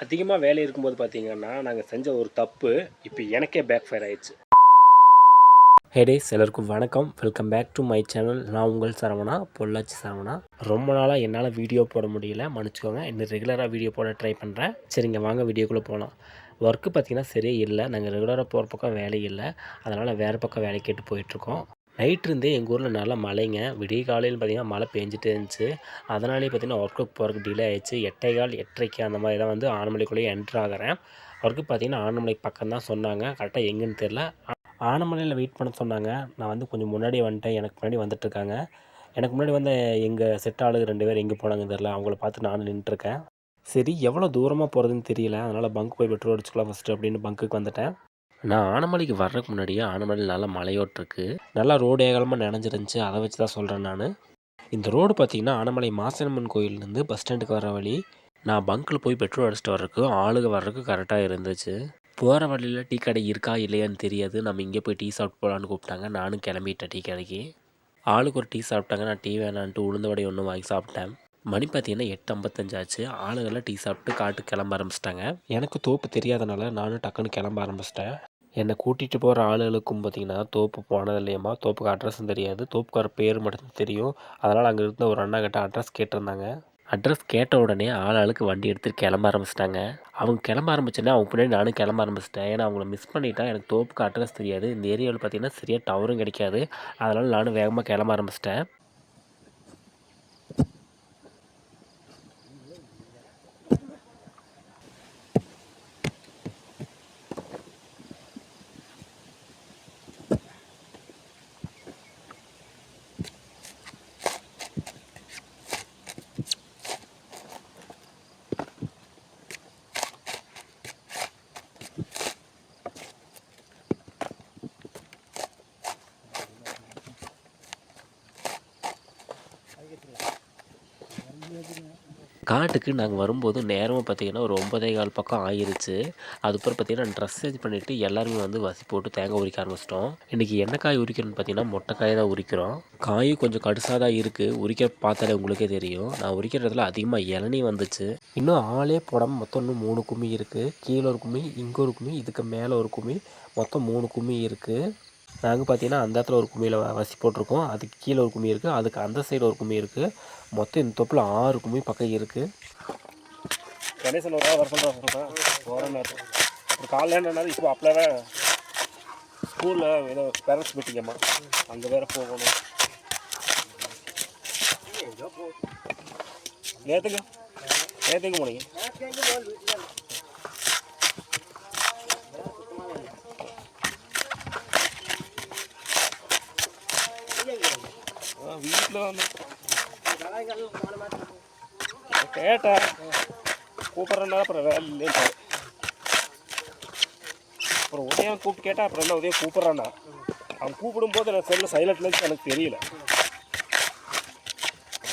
அதிகமாக வேலை இருக்கும்போது பார்த்தீங்கன்னா நாங்கள் செஞ்ச ஒரு தப்பு இப்போ எனக்கே பேக் ஃபயர் ஆயிடுச்சு. ஹேடேஸ் எல்லாருக்கும் வணக்கம், welcome back to my channel. நான் உங்கள் சரவணா, பொள்ளாச்சி சரவணா. ரொம்ப நாளாக என்னால் வீடியோ போட முடியல, மன்னிச்சுக்கோங்க. இன்னும் ரெகுலராக வீடியோ போட ட்ரை பண்ணுறேன். சரிங்க, வாங்க வீடியோக்குள்ளே போகலாம். ஒர்க்கு பார்த்திங்கன்னா சரியே இல்லை. நாங்கள் ரெகுலராக போகிற பக்கம் வேலை இல்லை, அதனால் வேறு பக்கம் வேலை கேட்டு போயிட்டுருக்கோம். நைட் இருந்தே எங்கள் ஊரில் நல்லா மழைங்க. விடிய காலையில் பார்த்திங்கன்னா மழை பெஞ்சிட்டே இருந்துச்சு. அதனாலே பார்த்திங்கன்னா ஒர்க்குக்கு போகிறதுக்கு டிலே ஆகிடுச்சு. 8:15 8:30 அந்த மாதிரி தான் வந்து ஆனமலைக்குள்ளேயே என்ட்ரு ஆகிறேன். ஒர்க்கு பார்த்திங்கன்னா ஆனமலைக்கு பக்கம் தான் சொன்னாங்க, கரெக்டாக எங்கேன்னு தெரில. ஆனமலையில் வெயிட் பண்ண சொன்னாங்க. நான் வந்து கொஞ்சம் முன்னாடியே வந்துட்டேன். எனக்கு முன்னாடி வந்துட்டுருக்காங்க. எனக்கு முன்னாடி வந்து எங்கள் செட் ஆளுங்க 2 பேர் எங்கே போனாங்கன்னு தெரில. அவங்கள பார்த்து நானும் நின்றுருக்கேன். சரி, எவ்வளோ தூரமாக போகிறதுன்னு தெரியல, அதனால் பங்க் போய் பெட்ரோல் அடிச்சுக்கலாம் ஃபஸ்ட்டு அப்படின்னு பங்குக்கு வந்துட்டேன். நான் ஆனமலைக்கு வர்றதுக்கு முன்னாடியே ஆனமலையில் நல்லா மலையோட்டிருக்கு. நல்லா ரோடு ஏகலமாக நினைஞ்சிருந்துச்சு. அதை வச்சு தான் சொல்கிறேன் நான். இந்த ரோடு பார்த்திங்கன்னா ஆனமலை மாசனம்மன் கோயிலேருந்து பஸ் ஸ்டாண்டுக்கு வர வழி. நான் பங்க்கில் போய் பெட்ரோல் அடிச்சிட்டு வர்றதுக்கு ஆளுங்க வர்றதுக்கு கரெக்டாக இருந்துச்சு. போகிற வழியில் டீ கடை இருக்கா இல்லையான்னு தெரியாது. நம்ம இங்கே போய் டீ சாப்பிட்டு போகலான்னு கூப்பிட்டாங்க. நானும் கிளம்பிட்டேன் டீ கடைக்கு. ஆளுக்கு ஒரு டீ சாப்பிட்டாங்க. நான் டீ வேணான்ட்டு உளுந்த வடை ஒன்று வாங்கி சாப்பிட்டேன். மணி பார்த்தீங்கன்னா 8:55 ஆச்சு. ஆளுங்கெல்லாம் டீ சாப்பிட்டு காட்டுக்கு கிளம்ப ஆரம்பிச்சிட்டாங்க. எனக்கு தோப்பு தெரியாதனால நானும் டக்குன்னு கிளம்ப ஆரம்பிச்சிட்டேன். என்னை கூட்டிகிட்டு போகிற ஆளுகளுக்கும் பார்த்திங்கன்னா தோப்பு போனது இல்லையம்மா, தோப்புக்கு அட்ரஸும் தெரியாது, தோப்புக்கார பேர் மட்டும் தெரியும். அதனால் அங்கே இருந்த ஒரு அண்ணா கிட்ட அட்ரஸ் கேட்டிருந்தாங்க. அட்ரஸ் கேட்ட உடனே ஆளுக்கு வண்டி எடுத்துகிட்டு கிளம்ப ஆரம்பிச்சிட்டாங்க. அவங்க கிளம்ப ஆரம்பிச்சோன்னே அவங்க பின்னாடி நானும் கிளம்ப ஆரம்பிச்சிட்டேன். ஏன்னா அவங்கள மிஸ் பண்ணிட்டேன். எனக்கு தோப்புக்கு அட்ரஸ் தெரியாது. இந்த ஏரியாவில் பார்த்திங்கன்னா சரியாக டவரும் கிடைக்காது. அதனால் நானும் வேகமாக கிளம்ப ஆரம்பிச்சிட்டேன். காட்டுக்கு நாங்கள் வரும்போது நேரமாக பார்த்திங்கன்னா ஒரு 9:15 பக்கம் ஆயிருச்சு. அதுக்கப்புறம் பார்த்திங்கன்னா ட்ரெஸ் சேஞ்ச் பண்ணிவிட்டு எல்லாருமே வந்து வசி போட்டு தேங்காய் உரிக்க ஆரம்பிச்சிட்டோம். இன்றைக்கி என்ன காய் உரிக்கிறோன்னு பார்த்திங்கன்னா மொட்டை காய் தான் உரிக்கிறோம். காயும் கொஞ்சம் கடுசாக தான் இருக்குது. உரிக்க பார்த்தாலே உங்களுக்கே தெரியும். நான் உரிக்கிற இடத்துல அதிகமாக இளநீ வந்துச்சு. இன்னும் ஆளே போடாமல் மொத்தம் இன்னும் 3 கும்மி இருக்குது. கீழே ஒரு கும்மி, இங்கே ஒரு கும்மி, இதுக்கு மேலே ஒரு கும்மி, மொத்தம் 3 கும்மி இருக்குது. நாங்கள் பார்த்திங்கன்னா அந்த இடத்துல ஒரு கும்மியில் வசி போட்டிருக்கோம். அதுக்கு கீழே ஒரு கும்மி இருக்குது, அதுக்கு அந்த சைடு ஒரு கும்மி இருக்குது. மொத்தம் இந்த தொப்பில் 6 கும்மி பக்கம் இருக்குது. கணேசன் ஒரு வர சொல்கிறேன் போகிறேன். அப்புறம் காலையில் என்னன்னா இப்போ அப்போவே ஸ்கூலில் ஏதோ பேரண்ட்ஸ் மீட்டிங்கம்மா, அங்கே வேறு போகணும். நேற்றுங்க போனீங்க? வீட்டில் வந்து கேட்டேன், கூப்பிட்றதுனால அப்புறம் வேலை இல்லைன்னு. அப்புறம் உதயம் கூப்பிட்டு கேட்டேன். அப்புறம் என்ன உதயம் கூப்பிட்றான்னா, அவன் கூப்பிடும்போது நான் செல்லில் சைலண்ட்லேருந்து எனக்கு தெரியல.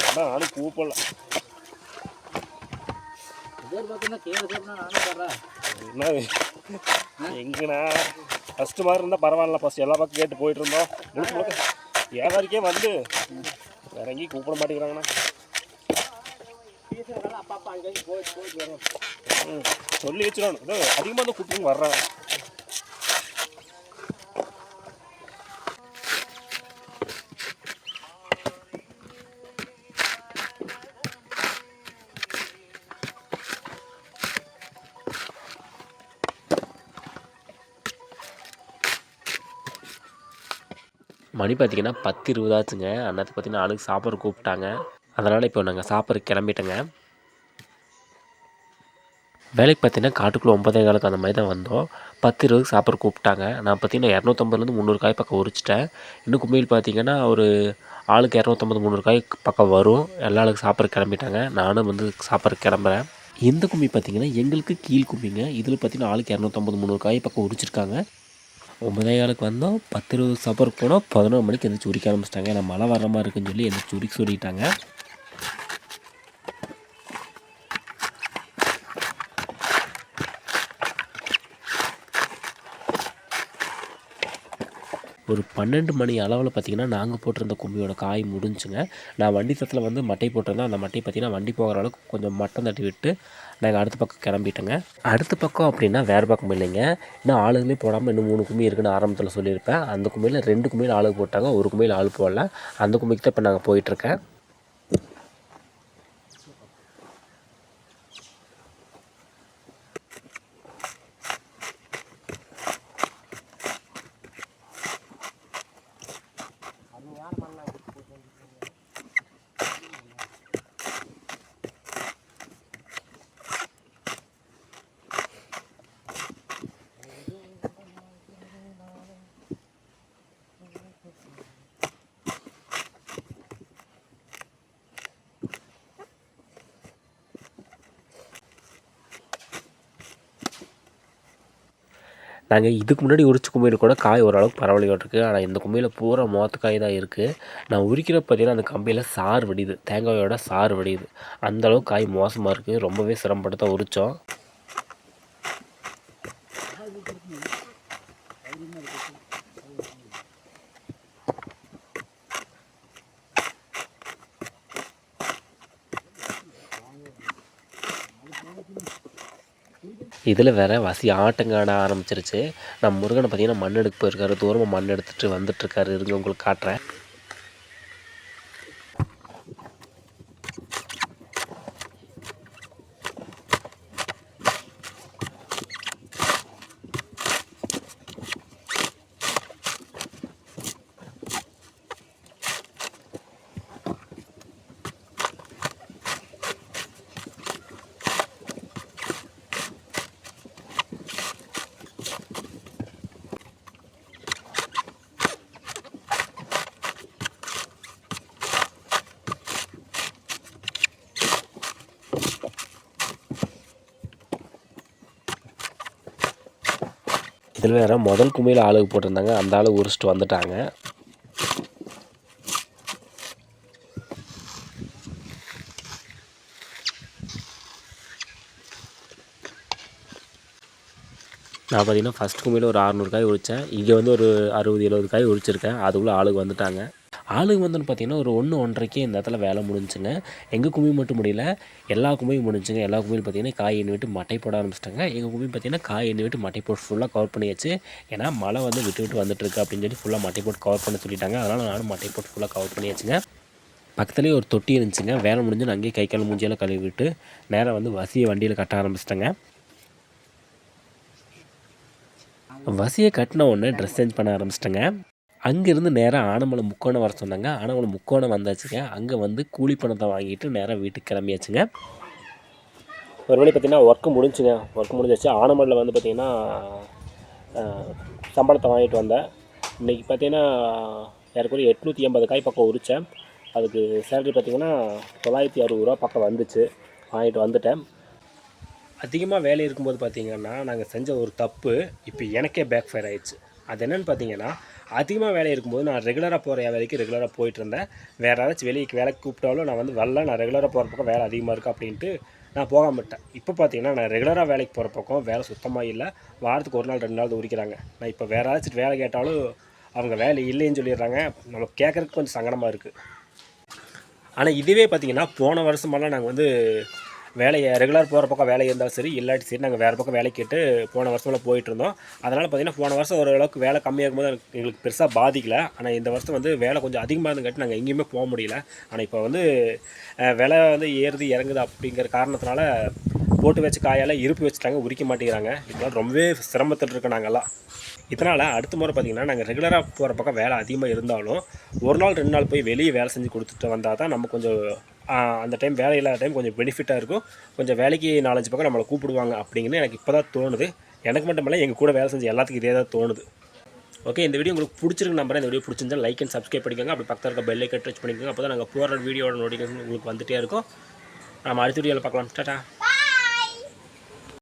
ஆனால் நானும் கூப்பிடல. எங்கண்ணா ஃபஸ்ட்டு மாதிரி இருந்தால் பரவாயில்ல. ஃபஸ்ட் எல்லா பக்கம் கேட்டு போயிட்டு இருந்தோம். முழுக்க முழுக்க வியாபாரிக்கே வந்து வேற எங்கேயும் கூப்பிட மாட்டேங்கிறாங்கண்ணா. சொல்லி வச்சிடணும். இதோ அதிகமாக தான் கூப்பிட்டு வர்றாங்க. மணி பார்த்திங்கன்னா 10:20 ஆச்சுங்க. அன்னத்துக்கு பார்த்திங்கன்னா ஆளுக்கு சாப்பாடு கூப்பிட்டாங்க. அதனால் இப்போ நாங்கள் சாப்பிட்ற கிளம்பிட்டோங்க. வேலைக்கு பார்த்திங்கன்னா காட்டுக்குள்ளே 9:15 அந்த மாதிரி தான் வந்தோம். 10:20 சாப்பிட்ற கூப்பிட்டாங்க. நான் பார்த்திங்கன்னா 250 300 காய் பக்கம் உரிச்சிட்டேன். இன்னும் கும்மியில் பார்த்திங்கன்னா ஒரு ஆளுக்கு 250 300 காய் பக்கம் வரும். எல்லா ஆளுக்கு சாப்பிட்ற கிளம்பிட்டாங்க. நானும் வந்து சாப்பிட்ற கிளம்புறேன். இந்த கும்மி பார்த்திங்கன்னா எங்களுக்கு கீழ் கும்மிங்க. இதில் பார்த்திங்கன்னா ஆளுக்கு 250 300 காய் பக்கம் உரிச்சிருக்காங்க. 9:15 வந்தோம். 10:20 சாப்பிட்றதுக்கு போனோம். 11 மணிக்கு எந்திரிச்சு உரிக்க ஆரம்பிச்சிட்டாங்க. ஏன்னா மழை வர மாதிரி இருக்குன்னு சொல்லி எந்திரிச்சு உரிக்க சொல்லிட்டாங்க. ஒரு 12 மணி அளவில் பார்த்திங்கன்னா நாங்கள் போட்டிருந்த கும்மியோட காய் முடிஞ்சுங்க. நான் வண்டி தத்தில் வந்து மட்டை போட்டிருந்தேன். அந்த மட்டை பார்த்திங்கன்னா வண்டி போகிற அளவுக்கு கொஞ்சம் மட்டம் தட்டி விட்டு நாங்கள் அடுத்த பக்கம் கிளம்பிட்டோங்க. அடுத்த பக்கம் அப்படின்னா வேறு பக்கம் இல்லைங்க, இன்னும் ஆளுங்களே போடாமல் இன்னும் 3 கும்மி இருக்குன்னு ஆரம்பத்தில் சொல்லியிருப்பேன். அந்த கும்மியில் 2 கும்மியில் ஆளு போட்டாங்க, ஒரு கும்மியில் ஆள் போடல. அந்த கும்மிக்கு தான் இப்போ நாங்கள் போயிட்டுருக்கேன். நாங்கள் இதுக்கு முன்னாடி உரிச்ச கும்மியில் கூட காய் ஓரளவுக்கு பரவாயில்லையோட்டிருக்கு. ஆனால் இந்த கும்மியில் பூரா மொத்த காய் தான் இருக்குது. நான் உரிக்கிற பார்த்தீங்கன்னா அந்த கம்பியில் சாறு வடியுது, தேங்காயோட சாறு வடியுது. அந்தளவுக்கு காய் மோசமாக இருக்குது. ரொம்பவே சிரமப்பட்டு தான் உரித்தோம். இதில் வேறு வசி ஆட்டங்காட ஆரம்பிச்சிருச்சு. நம்ம முருகனை பார்த்திங்கன்னா மண் எடுக்க போயிருக்காரு, தூரமாக மண் எடுத்துகிட்டு வந்துட்டுருக்காரு. இருங்க உங்களுக்கு காட்டுறேன். இதில் வேறு முதல் கும்மியில் ஆளுக்கு போட்டிருந்தாங்க, அந்த ஆளு உரிச்சிட்டு வந்துட்டாங்க. நான் பார்த்திங்கன்னா ஃபஸ்ட் கும்மியில் ஒரு 600 காய் உரித்தேன். இங்கே வந்து ஒரு 60-70 காய் உரிச்சிருக்கேன். அதுக்குள்ளே ஆளுக்கு வந்துட்டாங்க. ஆளுங்க வந்துன்னு பார்த்திங்கன்னா ஒரு 1-1:30க்கே இந்த இடத்துல வேலை முடிஞ்சுங்க. எங்கள் கும்மி மட்டும் முடியல, எல்லா கும்மியும் முடிஞ்சுங்க. எல்லா கும்மியும் பார்த்திங்கன்னா காய் எண்ணி விட்டு மட்டை போட ஆரம்பிச்சிட்டாங்க. எங்கள் கும்மி பார்த்திங்கன்னா காய் எண்ணி விட்டு மட்டை போட்டு ஃபுல்லாக கவர் பண்ணியாச்சு. ஏன்னா மழை வந்து விட்டு விட்டு வந்துட்டுருக்கு அப்படின்னு சொல்லி ஃபுல்லாக மட்டை போட்டு கவர் பண்ண சொல்லிட்டாங்க. அதனால் நானும் மட்டை போட்டு ஃபுல்லாக கவர் பண்ணியாச்சுங்க. பக்கத்துலேயே ஒரு தொட்டி இருந்துச்சுங்க. வேலை முடிஞ்சு நான் அங்கேயே கை கால் மூஞ்சியெல்லாம் கழுவி விட்டு நேராக வந்து வசியை வண்டியில் கட்ட ஆரம்பிச்சிட்டேங்க. வசியை கட்டின உடனே ட்ரெஸ் சேஞ்ச் பண்ண ஆரம்பிச்சிட்டேங்க. அங்கேருந்து நேராக ஆனமலை முக்கோணம் வர சொன்னாங்க. ஆனமலை முக்கோணம் வந்தாச்சுங்க. அங்கே வந்து கூலி பணத்தை வாங்கிட்டு நேராக வீட்டுக்கு கிளம்பியாச்சுங்க. ஒரு வழி பார்த்திங்கன்னா ஒர்க்கு முடிஞ்சுங்க. ஒர்க்கு முடிஞ்சிச்சு. ஆனமலையில் வந்து பார்த்திங்கன்னா சம்பளத்தை வாங்கிட்டு வந்தேன். இன்றைக்கி பார்த்திங்கன்னா ஏறக்குறைய 880 காய் பக்கம் உரித்தேன். அதுக்கு சேலரி பார்த்திங்கன்னா 960 ரூபா பக்கம் வந்துச்சு. வாங்கிட்டு வந்துட்டேன். அதிகமாக வேலை இருக்கும்போது பார்த்திங்கன்னா நாங்கள் செஞ்ச ஒரு தப்பு இப்போ எனக்கே பேக் ஃபயர் ஆகிடுச்சு. அது என்னென்னு பார்த்தீங்கன்னா, அதிகமாக வேலை இருக்கும்போது நான் ரெகுலராக போகிற வேலைக்கு ரெகுலராக போயிட்டுருந்தேன். வேறு ஏதாச்சும் வெளியே வேலைக்கு கூப்பிட்டாலும் நான் வந்து வரல, நான் ரெகுலராக போகிற பக்கம் வேலை அதிகமாக இருக்குது அப்படின்ட்டு நான் போகாமட்டேன். இப்போ பார்த்தீங்கன்னா நான் ரெகுலராக வேலைக்கு போகிற பக்கம் வேலை சுத்தமாக இல்லை. வாரத்துக்கு 1 நாள் 2 நாள் உரிக்கிறாங்க. நான் இப்போ வேறு ஏதாச்சும் வேலை கேட்டாலும் அவங்க வேலை இல்லைன்னு சொல்லிடுறாங்க. நம்ம கேட்குறதுக்கு கொஞ்சம் சங்கடமாக இருக்குது. ஆனால் இதுவே பார்த்திங்கன்னா போன வருஷமெல்லாம் நாங்கள் வந்து வேலையை ரெகுலர் போகிற பக்கம் வேலை இருந்தாலும் சரி, இல்லாட்டி சரி நாங்கள் வேறு பக்கம் வேலை கேட்டு போன வருஷமெல்லாம் போயிட்டுருந்தோம். அதனால் பார்த்திங்கன்னா போன வருஷம் ஓரளவுக்கு வேலை கம்மியாக இருக்கும்போது எங்களுக்கு பெருசாக பாதிக்கலை. ஆனால் இந்த வருஷம் வந்து வேலை கொஞ்சம் அதிகமாக இருந்துங்காட்டி நாங்கள் எங்கேயுமே போக முடியல. ஆனால் இப்போ வந்து விலை வந்து ஏறுது இறங்குது அப்படிங்கிற காரணத்தினால போட்டு வச்ச காயால் இருப்பு வச்சுட்டாங்க, உரிக்க மாட்டேங்கிறாங்க. இதனால் ரொம்பவே சிரமத்தில் இருக்கோம் நாங்கள்லாம். இதனால் அடுத்த முறை பார்த்திங்கன்னா நாங்கள் ரெகுலராக போகிற பக்கம் வேலை அதிகமாக இருந்தாலும் 1 நாள் 2 நாள் போய் வெளியே வேலை செஞ்சு கொடுத்துட்டு வந்தால் தான் நம்ம கொஞ்சம் அந்த டைம் வேலை இல்லாத டைம் கொஞ்சம் பெனிஃபிட்டாக இருக்கும். கொஞ்சம் வேலைக்கு 4-5 பக்கம் நம்மளை கூப்பிடுவாங்க அப்படிங்கிறது எனக்கு இப்போ தான் தோணுது. எனக்கு மட்டும் இல்லை, எங்கள் கூட வேலை செஞ்சு எல்லாத்துக்கும் இதே தான் தோணுது. ஓகே, இந்த வீடியோ உங்களுக்கு பிடிச்சிருக்கு நம்புறேன். இந்த வீடியோ பிடிச்சிருந்தா லைக் அண்ட் சப்ஸ்கிரைப் பண்ணிக்கோங்க. அப்படி பக்கத்தில் இருக்க பெல் ஐக்கன் டச் பண்ணிக்கோங்க. அப்போ தான் நாங்கள் போகிற வீடியோட நோட்டிஃபிகேஷன் உங்களுக்கு வந்துகிட்டே இருக்கும். நம்ம அடுத்த வீடியோவில் பார்க்கலாம். டாடா.